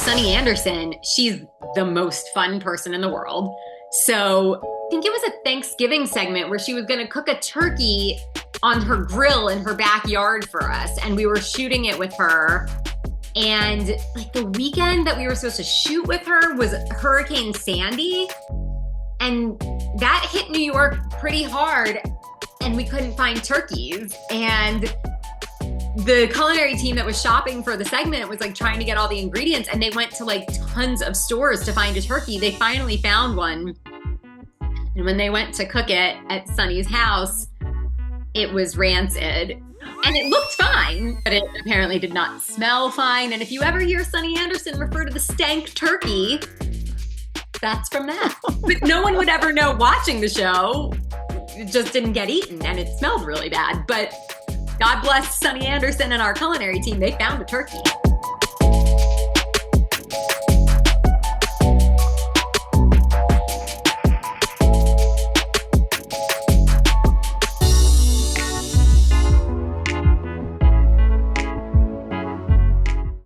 Sunny Anderson, she's the most fun person in the world. So I think it was a Thanksgiving segment where she was going to cook a turkey on her grill in her backyard for us. And we were shooting it with her. And like the weekend that we were supposed to shoot with her was Hurricane Sandy. And that hit New York pretty hard. And we couldn't find turkeys. And the culinary team that was shopping for the segment was like trying to get all the ingredients, and they went to like tons of stores to find a turkey. They finally found one. And when they went to cook it at Sunny's house, it was rancid. And it looked fine, but it apparently did not smell fine. And if you ever hear Sunny Anderson refer to the stank turkey, that's from that. But no one would ever know watching the show. It just didn't get eaten and it smelled really bad. But God bless Sunny Anderson and our culinary team. They found a turkey.